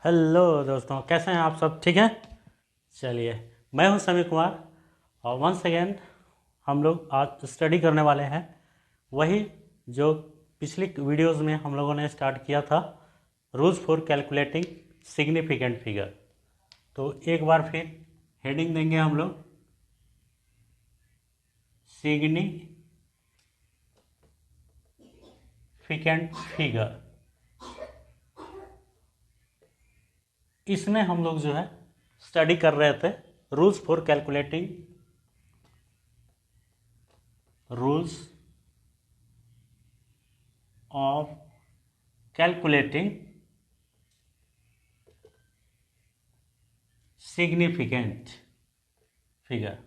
Hello दोस्तों, कैसे हैं आप सब? ठीक हैं? चलिए, मैं हूं समी कुमार और वंस अगेन हम लोग आज स्टडी करने वाले हैं वही जो पिछली वीडियोस में हम लोगों ने स्टार्ट किया था, rules for calculating significant figure. तो एक बार फिर हेडिंग देंगे हम लोग, सिग्निफिकेंट फिगर। इसमें हम लोग जो है स्टडी कर रहे थे rules for calculating rules of calculating significant figure.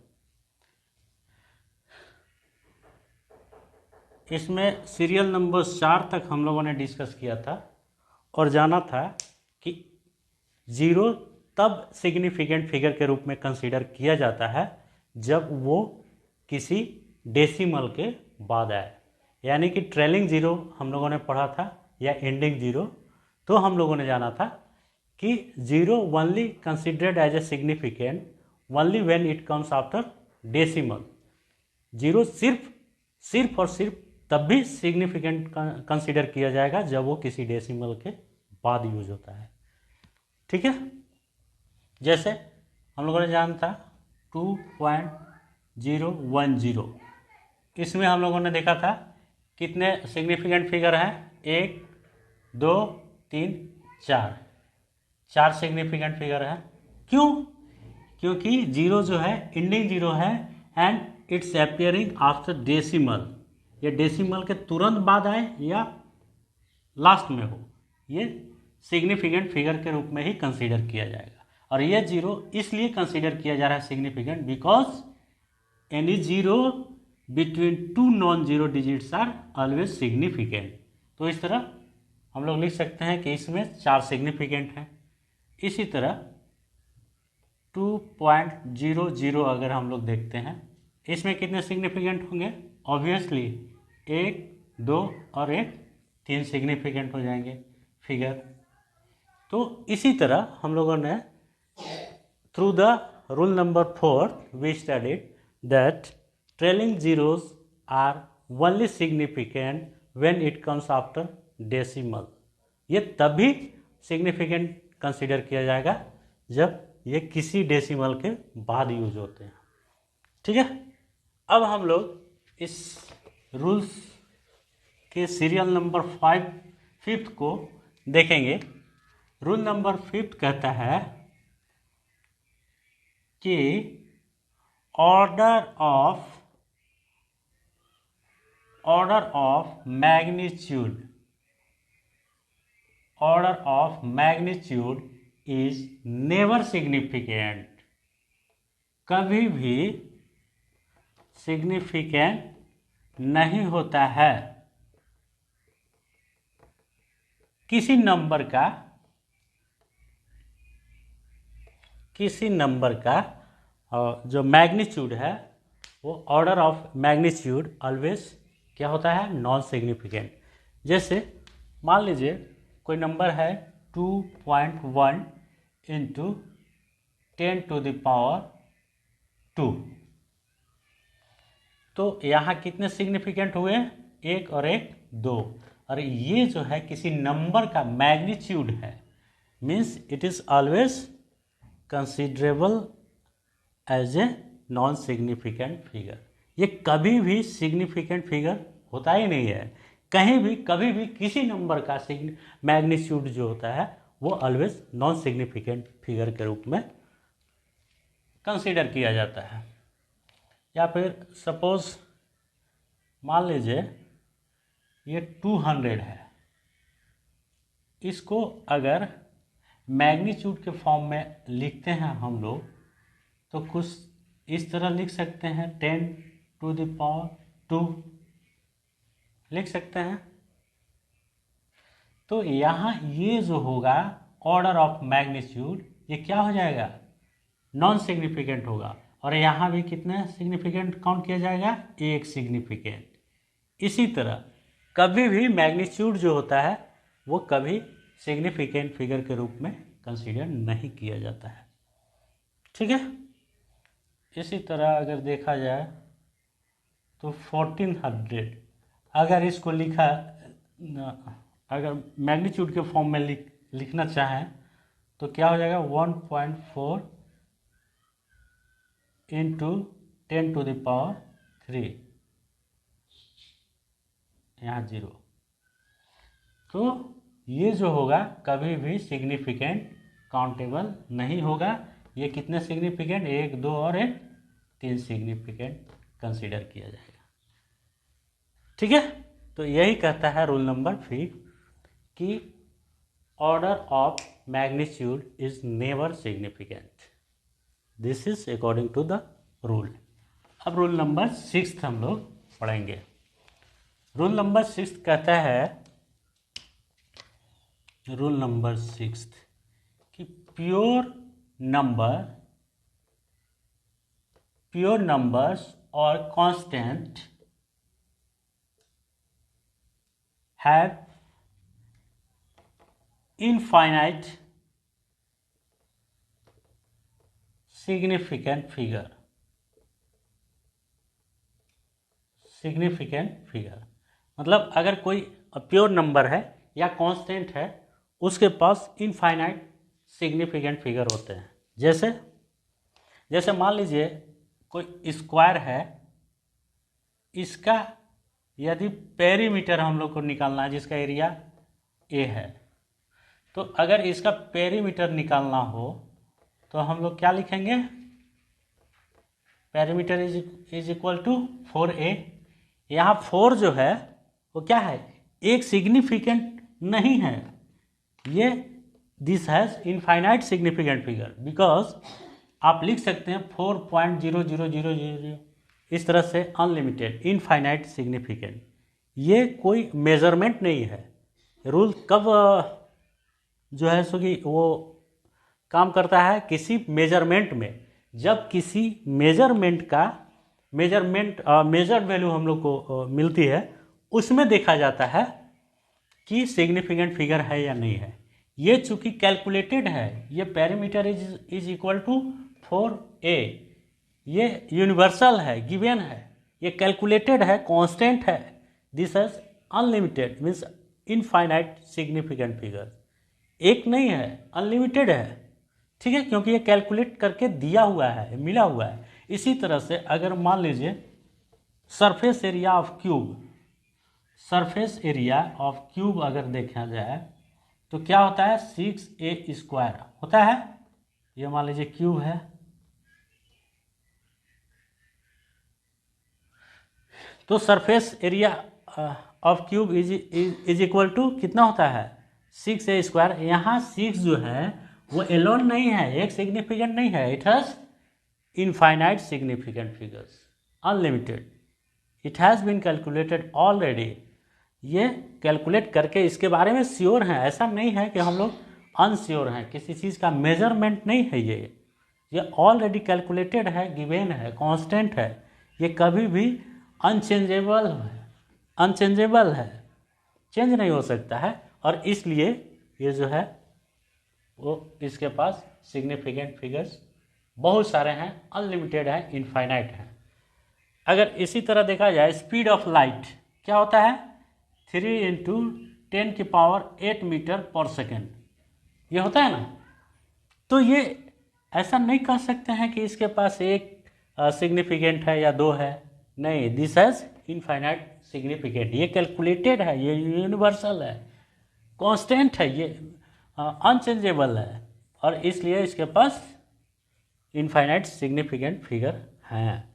इसमें सीरियल नंबर 4 तक हम लोगों ने डिस्कस किया था और जाना था कि जीरो तब सिग्निफिकेंट फिगर के रूप में कंसीडर किया जाता है जब वो किसी डेसिमल के बाद आए, यानी कि ट्रेलिंग जीरो हम लोगों ने पढ़ा था या एंडिंग जीरो। तो हम लोगों ने जाना था कि zero only considered as a significant only when it comes after decimal. Zero सिर्फ और सिर्फ तब भी सिग्निफिकेंट कंसीडर किया जाएगा जब वो किसी डेसिमल के बाद यूज होता है। ठीक है, जैसे हम लोगों ने जाना था 2.010। इसमें हम लोगों ने देखा था कितने सिग्निफिकेंट फिगर हैं, 1 2 3 4, 4 सिग्निफिकेंट फिगर हैं। क्यों? क्योंकि जीरो जो है एंडिंग जीरो है and it's appearing after decimal. ये डेसिमल के तुरंत बाद आए या लास्ट में हो, ये सिग्निफिकेंट फिगर के रूप में ही कंसीडर किया जाएगा। और ये जीरो इसलिए कंसीडर किया जा रहा है significant because any zero between two non zero digits are always significant. तो इस तरह हम लोग लिख सकते हैं कि इसमें 4 सिग्निफिकेंट हैं। इसी तरह 2.00 अगर हम लोग देखते हैं, इसमें कितने सिग्निफिकेंट होंगे? ऑब्वियसली 1 2 और 1 3 सिग्निफिकेंट हो जाएंगे फिगर। तो इसी तरह हम लोगों ने through the rule number 4 we studied that trailing zeros are only significant when it comes after decimal. ये तभी सिग्निफिकेंट कंसीडर किया जाएगा जब ये किसी डेसिमल के बाद यूज होते हैं। ठीक है, अब हम लोग इस रूल्स के सीरियल नंबर 5 को देखेंगे। रूल नंबर 5 कहता है कि order of magnitude is never significant. कभी भी सिग्निफिकेंट नहीं होता है किसी नंबर का जो मैग्नीट्यूड है वो ऑर्डर ऑफ मैग्नीट्यूड ऑलवेज क्या होता है? Non significant. जैसे मान लीजिए कोई नंबर है 2.1 इंटू 10⁻²। तो यहाँ कितने सिग्निफिकेंट हुए? 1 और 1 2। और ये जो है किसी नंबर का मैग्नीट्यूड है, means it is always considerable as a non significant figure. ये कभी भी सिग्निफिकेंट फिगर होता ही नहीं है। कहीं भी कभी भी किसी नंबर का मैग्नीट्यूड जो होता है वो ऑलवेज नॉन सिग्निफिकेंट फिगर के रूप में कंसीडर किया जाता है। या फिर सपोज मान लीजिए ये 200 है, इसको अगर मैग्नीट्यूड के फॉर्म में लिखते हैं हम लोग तो कुछ इस तरह लिख सकते हैं, 10⁻² लिख सकते हैं। तो यहाँ ये जो होगा ऑर्डर ऑफ मैग्नीट्यूड, ये क्या हो जाएगा? नॉन सिग्निफिकेंट होगा। और यहाँ भी कितने सिग्निफिकेंट काउंट किया जाएगा? 1 सिग्निफिकेंट। इसी तरह कभी भी मैग्नीट्यूड जो होता है वो कभी सिग्निफिकेंट फिगर के रूप में कंसीडर नहीं किया जाता है। ठीक है। इसी तरह अगर देखा जाए तो 1400 अगर इसको लिखा, अगर मैग्नीट्यूड के फॉर्म में लिखना चाहें तो क्या हो जाएगा, 1.4 इंटू 10⁻3, यहाँ 0। तो ये जो होगा कभी भी सिग्निफिकेंट काउंटेबल नहीं होगा। ये कितने सिग्निफिकेंट, 1, 2 और 3 सिग्निफिकेंट कंसीडर किया जाएगा। ठीक है। तो यही कहता है रूल नंबर 5 कि order of magnitude is never significant. This is according to the rule. अब रूल नंबर 6 हम लोग पढ़ेंगे। रूल नंबर 6 कहता है, रूल नंबर 6 कि प्योर नंबर्स और constant have infinite significant figure। मतलब अगर कोई प्योर नंबर है या कांस्टेंट है उसके पास इनफाइनाइट सिग्निफिकेंट फिगर होते हैं। जैसे मान लीजिए कोई स्क्वायर है, इसका यदि पेरीमीटर हम लोग को निकालना है जिसका एरिया ए है, तो अगर इसका पेरीमीटर निकालना हो तो हम लोग क्या लिखेंगे, perimeter is equal to 4a। यहाँ 4 जो है वो क्या है, एक सिग्निफिकेंट नहीं है, ये this has infinite significant figure, because आप लिख सकते हैं 4.0000, इस तरह से अनलिमिटेड, इनफाइनाइट सिग्निफिकेंट। ये कोई मेजरमेंट नहीं है। रूल कब जो है सो कि वो काम करता है, किसी मेजरमेंट में, जब किसी मेजरमेंट का मेजर्ड वैल्यू हम लोग को मिलती है, उसमें देखा जाता है कि सिग्निफिकेंट फिगर है या नहीं है। ये चूंकि कैलकुलेटेड है, ये perimeter is equal to 4a, ये यूनिवर्सल है, गिवन है, ये कैलकुलेटेड है, कांस्टेंट है, this is unlimited means infinite significant figure. एक नहीं है, अनलिमिटेड है। ठीक है, क्योंकि ये कैलकुलेट करके दिया हुआ है, मिला हुआ है। इसी तरह से अगर मान लीजिए सरफेस एरिया ऑफ क्यूब अगर देखा जाए तो क्या होता है, 6a² होता है। ये मान लीजिए क्यूब है, तो surface area of cube is equal to कितना होता है, 6a²। यहाँ 6 जो है वो एलोन नहीं है, एक सिग्निफिकेंट नहीं है, it has infinite significant figures, unlimited. It has been calculated already. ये कैलकुलेट करके इसके बारे में श्योर हैं, ऐसा नहीं है कि हम लोग अनश्योर हैं, किसी चीज़ का मेजरमेंट नहीं है ये ऑलरेडी कैलकुलेटेड है, गिवन है, कांस्टेंट है, ये कभी भी अनचेंजेबल है, चेंज नहीं हो सकता है। और इसलिए ये जो है वो इसके पास सिग्निफिकेंट फिगर्स बहुत सारे हैं, अनलिमिटेड है, इनफाइनाइट है। अगर इसी तरह देखा जाए स्पीड ऑफ लाइट क्या होता है, 3 × 10⁸ मीटर पर सेकेंड, ये होता है ना। तो ये ऐसा नहीं कह सकते हैं कि इसके पास एक सिग्निफिकेंट है या 2 है, नहीं, दिस हैज इनफाइनाइट सिग्निफिकेंट। ये कैलकुलेटेड है, ये यूनिवर्सल है, कांस्टेंट है, ये अनचेंजेबल है, और इसलिए इसके पास इनफाइनाइट सिग्निफिकेंट फिगर हैं।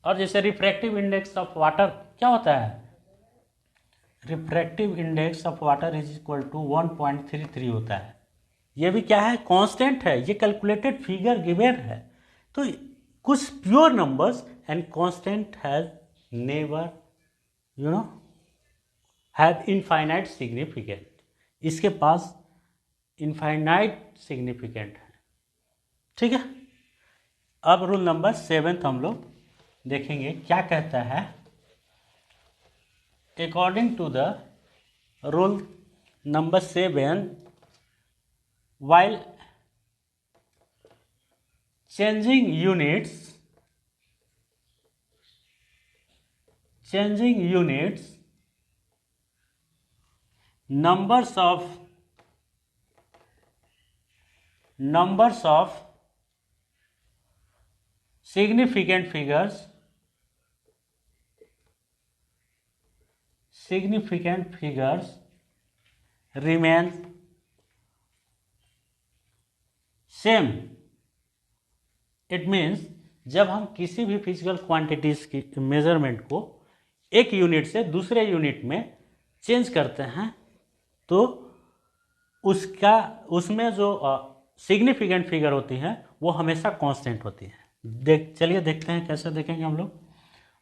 और जैसे रिफ्रैक्टिव इंडेक्स ऑफ वाटर क्या होता है, refractive index of water is equal to 1.33 होता है। ये भी क्या है, कांस्टेंट है, ये कैलकुलेटेड फिगर गिवन है। तो कुछ pure numbers and constant has never have infinite significant, इसके पास इनफाइनाइट सिग्निफिकेंट है। ठीक है। अब रूल नंबर 7 हम लोग देखेंगे क्या कहता है। According to the rule number 7, while changing units, numbers of significant figures remains same. It means जब हम किसी भी फिजिकल क्वांटिटीज की मेजरमेंट को एक यूनिट से दूसरे यूनिट में चेंज करते हैं तो उसमें जो सिग्निफिकेंट फिगर होती है वो हमेशा कांस्टेंट होती है। चलिए देखते हैं कैसे देखेंगे हम लोग।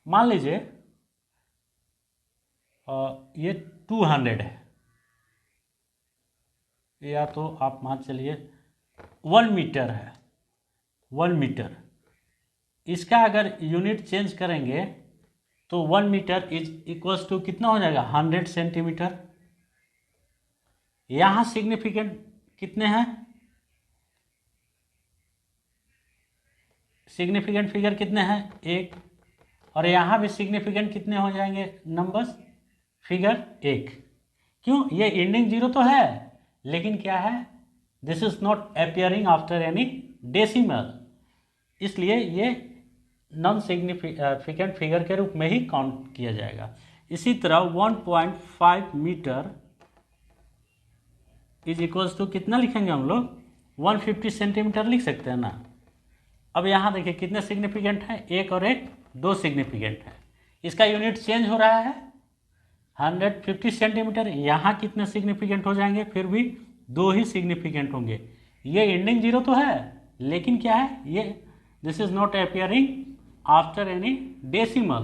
मान लीजिए ये 200 है, या तो आप मान चलिए 1 मीटर है। 1 मीटर, इसका अगर यूनिट चेंज करेंगे तो 1 मीटर इज इक्वल्स टू कितना हो जाएगा, 100 सेंटीमीटर। यहां सिग्निफिकेंट कितने हैं, सिग्निफिकेंट फिगर कितने हैं, 1। और यहां भी सिग्निफिकेंट कितने हो जाएंगे नंबर्स, फिगर 1। क्यों, ये एंडिंग 0 तो है, लेकिन क्या है, this is not appearing after any decimal, इसलिए ये नॉन सिग्निफिकेंट फिगर के रूप में ही काउंट किया जाएगा। इसी तरह 1.5 मीटर इज इक्वल्स टू कितना लिखेंगे हम लोग, 150 सेंटीमीटर लिख सकते हैं ना। अब यहाँ देखिए कितने सिग्निफिकेंट हैं, 1 और 1, 2 सिग्निफिकेंट है। इसका यूनिट चेंज हो रहा है 150 सेंटीमीटर। यहाँ कितने सिग्निफिकेंट हो जाएंगे, फिर भी 2 ही सिग्निफिकेंट होंगे। ये एंडिंग 0 तो है, लेकिन क्या है, ये this is not appearing after any decimal,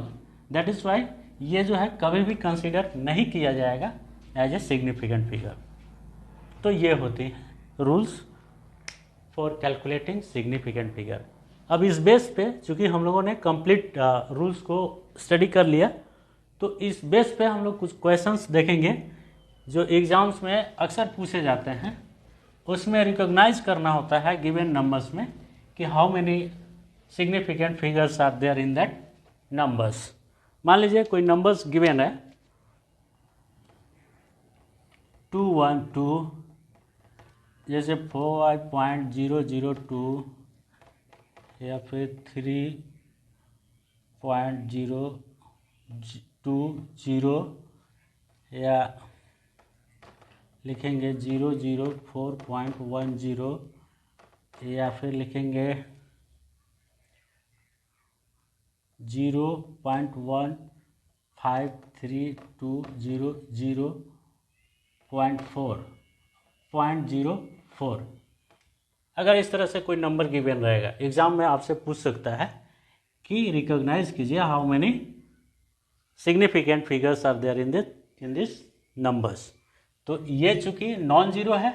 that is why ये जो है कभी भी कंसिडर नहीं किया जाएगा एज ए सिग्निफिकेंट फिगर। तो ये होती हैं rules for calculating significant figure. अब इस बेस पे चूंकि हम लोगों ने कंप्लीट रूल्स को स्टडी कर लिया, तो इस बेस पे हम लोग कुछ क्वेश्चंस देखेंगे जो एग्जाम्स में अक्सर पूछे जाते हैं। उसमें रिकॉग्नाइज करना होता है गिवन नंबर्स में कि how many significant figures are there in that numbers. मान लीजिए कोई नंबर्स गिवन है 212, जैसे 4.002 या फिर 3.020 या लिखेंगे 004.10 या फिर लिखेंगे 0.15320.4. अगर इस तरह से कोई नंबर गिवन रहेगा, एग्जाम में आपसे पूछ सकता है कि रिकॉग्नाइज कीजिए how many significant figures are there in this numbers. तो ये चूंकि नॉन जीरो है,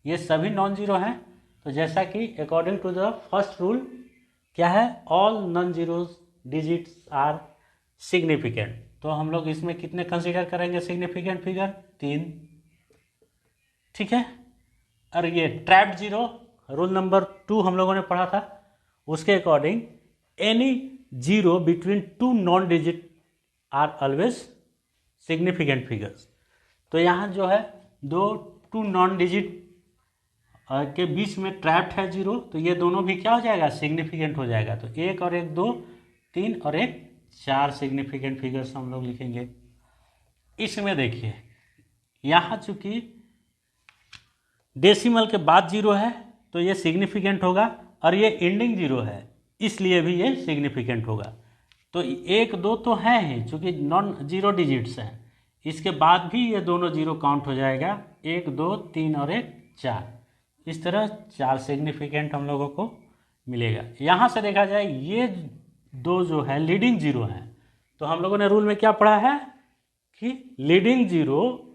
ये सभी नॉन जीरो हैं, तो जैसा कि according to the first rule क्या है, all non zero digits are significant. तो हम लोग इसमें कितने कंसीडर करेंगे सिग्निफिकेंट फिगर, 3, ठीक है। और ये ट्रैप्ड जीरो, रूल नंबर 2 हम लोगों ने पढ़ा था, उसके according any zero between 2 non digit are always significant figures. तो यहाँ जो है 2 नॉन डिजिट के बीच में ट्रैप्ड है जीरो, तो ये दोनों भी क्या हो जाएगा, सिग्निफिकेंट हो जाएगा। तो 1 और 1 2, 3 और 1 4 सिग्निफिकेंट फिगर्स हम लोग लिखेंगे। इसमें देखिए यहाँ चूंकि डेसिमल के बाद जीरो है तो ये सिग्निफिकेंट होगा, और ये एंडिंग जीरो है इसलिए भी ये सिग्निफिकेंट होगा। तो 1 2 तो है ही, चूंकि नॉन जीरो डिजिट्स हैं, इसके बाद भी ये दोनों जीरो काउंट हो जाएगा, 1 2 3 और 1 4। इस तरह 4 सिग्निफिकेंट हम लोगों को मिलेगा। यहाँ से देखा जाए ये 2 जो है लीडिंग जीरो हैं, तो हम लोगों ने रूल में क्या पढ़ा है कि leading zero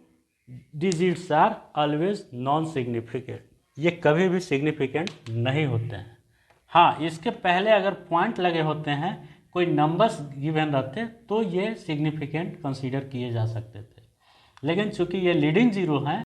digits are always non significant, ये कभी भी सिग्निफिकेंट नहीं होते हैं। हाँ, इसके पहले अगर पॉइंट लगे होते हैं, कोई नंबर्स गिवन रहते तो ये सिग्निफिकेंट कंसीडर किए जा सकते थे, लेकिन चूंकि ये लीडिंग जीरो हैं